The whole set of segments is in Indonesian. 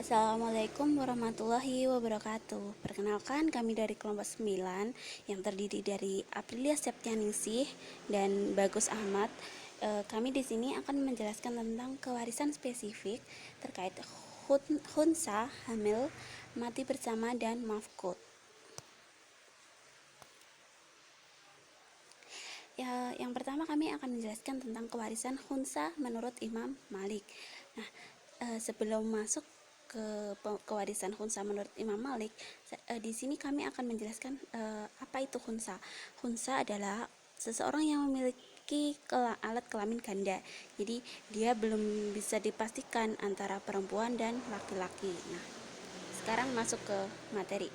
Assalamualaikum warahmatullahi wabarakatuh. Perkenalkan, kami dari kelompok 9 yang terdiri dari Aprilia Septianingsih dan Bagus Ahmad. Kami di sini akan menjelaskan tentang kewarisan spesifik terkait khunsa, hamil, mati bersama, dan mafqud. Ya, yang pertama kami akan menjelaskan tentang kewarisan khunsa menurut Imam Malik. Nah, sebelum masuk ke kewarisan khunsa menurut Imam Malik, di sini kami akan menjelaskan apa itu khunsa. Khunsa adalah seseorang yang memiliki alat kelamin ganda. Jadi dia belum bisa dipastikan antara perempuan dan laki-laki. Nah, sekarang masuk ke materi.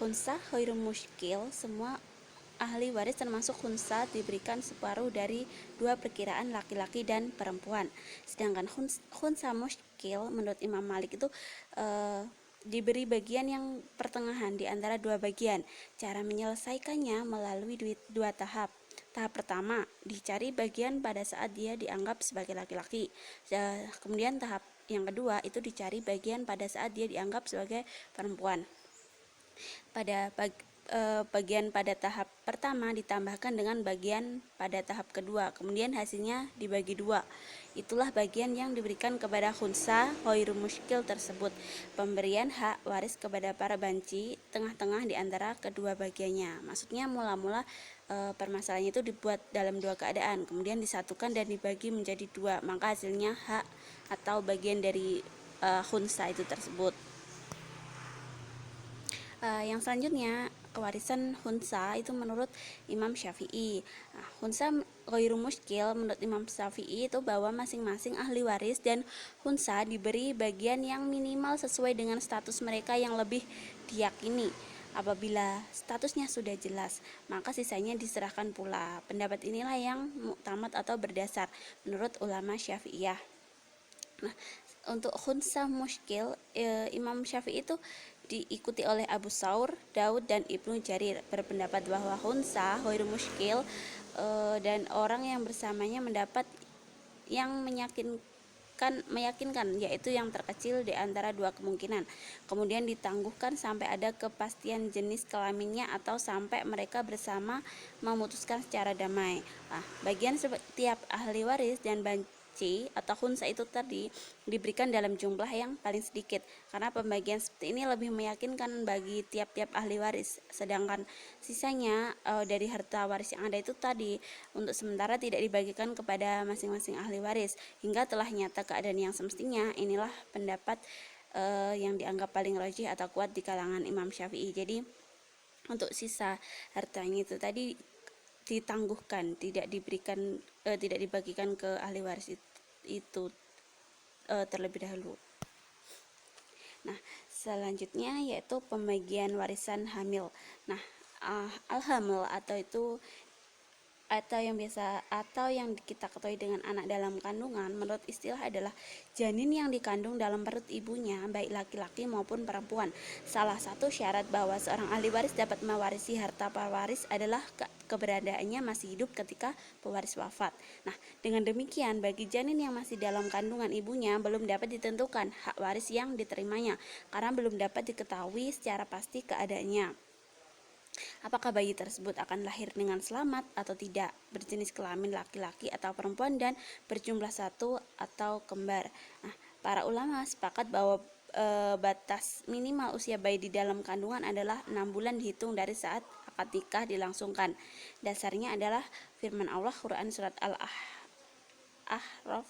Khunsa khairu muskil, semua ahli waris termasuk khunsa diberikan separuh dari dua perkiraan laki-laki dan perempuan. Sedangkan khunsa muskil menurut Imam Malik itu diberi bagian yang pertengahan di antara dua bagian. Cara menyelesaikannya melalui dua tahap. Tahap pertama, dicari bagian pada saat dia dianggap sebagai laki-laki. Kemudian tahap yang kedua itu dicari bagian pada saat dia dianggap sebagai perempuan. Pada bagian pada tahap pertama ditambahkan dengan bagian pada tahap kedua, kemudian hasilnya dibagi dua. Itulah bagian yang diberikan kepada khunsa khairu muskil tersebut. Pemberian hak waris kepada para banci tengah-tengah di antara kedua bagiannya. Maksudnya mula-mula permasalahannya itu dibuat dalam dua keadaan, kemudian disatukan dan dibagi menjadi dua, maka hasilnya hak atau bagian dari khunsa itu tersebut. Yang selanjutnya, kewarisan khunsa itu menurut Imam Syafi'i. Khunsa ghairu muskil menurut Imam Syafi'i itu bahwa masing-masing ahli waris dan khunsa diberi bagian yang minimal sesuai dengan status mereka yang lebih diyakini. Apabila statusnya sudah jelas, maka sisanya diserahkan pula. Pendapat inilah yang muktamad atau berdasar menurut ulama Syafi'iyah. Nah, untuk khunsa muskil, Imam Syafi'i itu diikuti oleh Abu Saur, Daud, dan Ibnu Jarir berpendapat bahwa khunsa khairu muskil dan orang yang bersamanya mendapat yang meyakinkan, yaitu yang terkecil di antara dua kemungkinan. Kemudian ditangguhkan sampai ada kepastian jenis kelaminnya atau sampai mereka bersama memutuskan secara damai. Bagian setiap ahli waris dan atau khunsa itu tadi diberikan dalam jumlah yang paling sedikit, karena pembagian seperti ini lebih meyakinkan bagi tiap-tiap ahli waris. Sedangkan sisanya dari harta waris yang ada itu tadi untuk sementara tidak dibagikan kepada masing-masing ahli waris hingga telah nyata keadaan yang semestinya. Inilah pendapat yang dianggap paling rajih atau kuat di kalangan Imam Syafi'i. Jadi untuk sisa hartanya itu tadi ditangguhkan, tidak dibagikan ke ahli waris itu terlebih dahulu. Nah, selanjutnya yaitu pembagian warisan hamil. Nah, al-hamil atau yang kita ketahui dengan anak dalam kandungan menurut istilah adalah janin yang dikandung dalam perut ibunya, baik laki-laki maupun perempuan. Salah satu syarat bahwa seorang ahli waris dapat mewarisi harta pewaris adalah keberadaannya masih hidup ketika pewaris wafat. Nah, dengan demikian bagi janin yang masih dalam kandungan ibunya belum dapat ditentukan hak waris yang diterimanya karena belum dapat diketahui secara pasti keadaannya. Apakah bayi tersebut akan lahir dengan selamat atau tidak, berjenis kelamin laki-laki atau perempuan, dan berjumlah satu atau kembar. Nah, para ulama sepakat bahwa batas minimal usia bayi di dalam kandungan adalah 6 bulan dihitung dari saat akad nikah dilangsungkan. Dasarnya adalah firman Allah Quran surat Al-Ahraf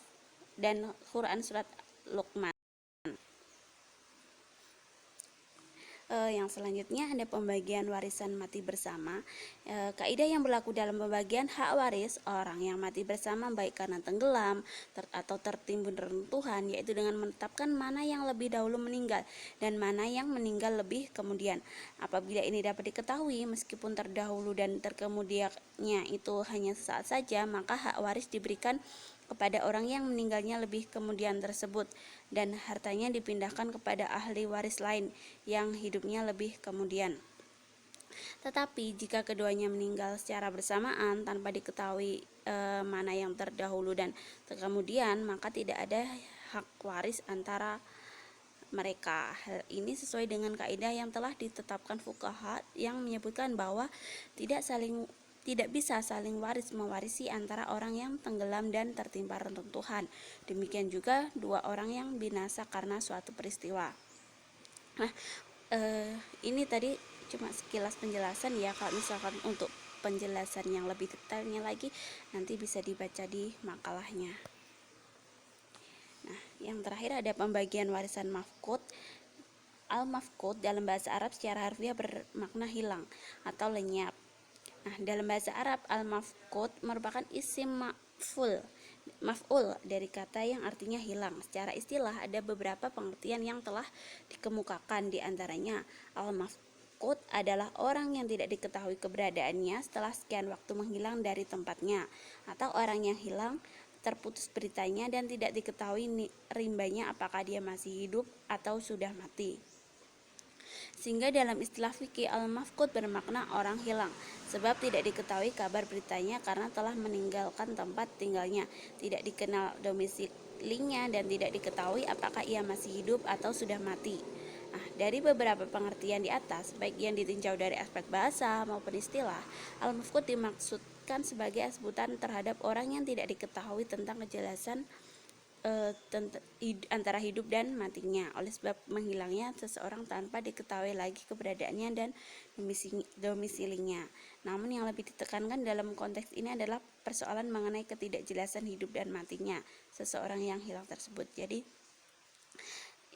dan Quran surat Luqman. Yang selanjutnya ada pembagian warisan mati bersama. Kaidah yang berlaku dalam pembagian hak waris orang yang mati bersama baik karena tenggelam atau tertimbun reruntuhan, yaitu dengan menetapkan mana yang lebih dahulu meninggal dan mana yang meninggal lebih kemudian. Apabila ini dapat diketahui meskipun terdahulu dan terkemudiannya itu hanya sesaat saja, maka hak waris diberikan kepada orang yang meninggalnya lebih kemudian tersebut dan hartanya dipindahkan kepada ahli waris lain yang hidupnya lebih kemudian. Tetapi jika keduanya meninggal secara bersamaan tanpa diketahui mana yang terdahulu dan terkemudian, maka tidak ada hak waris antara mereka. Hal ini sesuai dengan kaidah yang telah ditetapkan fuqaha yang menyebutkan bahwa tidak bisa saling mewarisi antara orang yang tenggelam dan tertimpa reruntuhan. Demikian juga dua orang yang binasa karena suatu peristiwa. Nah, ini tadi cuma sekilas penjelasan ya. Kalau misalkan untuk penjelasan yang lebih detailnya lagi nanti bisa dibaca di makalahnya. Nah, yang terakhir ada pembagian warisan mafqud. Al-mafqud dalam bahasa Arab secara harfiah bermakna hilang atau lenyap. Nah, dalam bahasa Arab al-mafqud merupakan isim maf'ul dari kata yang artinya hilang. Secara istilah ada beberapa pengertian yang telah dikemukakan, di antaranya al-mafqud adalah orang yang tidak diketahui keberadaannya setelah sekian waktu menghilang dari tempatnya, atau orang yang hilang terputus beritanya dan tidak diketahui rimbanya apakah dia masih hidup atau sudah mati. Sehingga dalam istilah fikih al-mafqud bermakna orang hilang, sebab tidak diketahui kabar beritanya karena telah meninggalkan tempat tinggalnya, tidak dikenal domisilinya, dan tidak diketahui apakah ia masih hidup atau sudah mati. Nah, dari beberapa pengertian di atas, baik yang ditinjau dari aspek bahasa maupun istilah, al-mafqud dimaksudkan sebagai sebutan terhadap orang yang tidak diketahui tentang kejelasan antara hidup dan matinya, oleh sebab menghilangnya seseorang tanpa diketahui lagi keberadaannya dan domisilinya. Namun yang lebih ditekankan dalam konteks ini adalah persoalan mengenai ketidakjelasan hidup dan matinya seseorang yang hilang tersebut. Jadi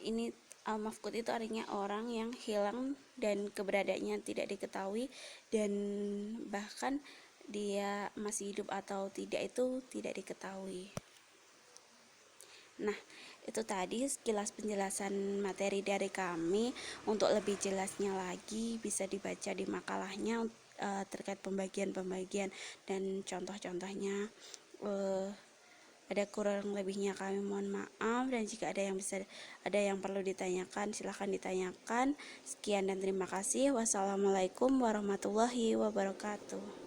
ini al-mafqud itu artinya orang yang hilang dan keberadaannya tidak diketahui, dan bahkan dia masih hidup atau tidak itu tidak diketahui. Nah, itu tadi sekilas penjelasan materi dari kami. Untuk lebih jelasnya lagi bisa dibaca di makalahnya terkait pembagian-pembagian dan contoh-contohnya. Ada kurang lebihnya kami mohon maaf, dan jika ada yang perlu ditanyakan silahkan ditanyakan. Sekian dan terima kasih. Wassalamualaikum warahmatullahi wabarakatuh.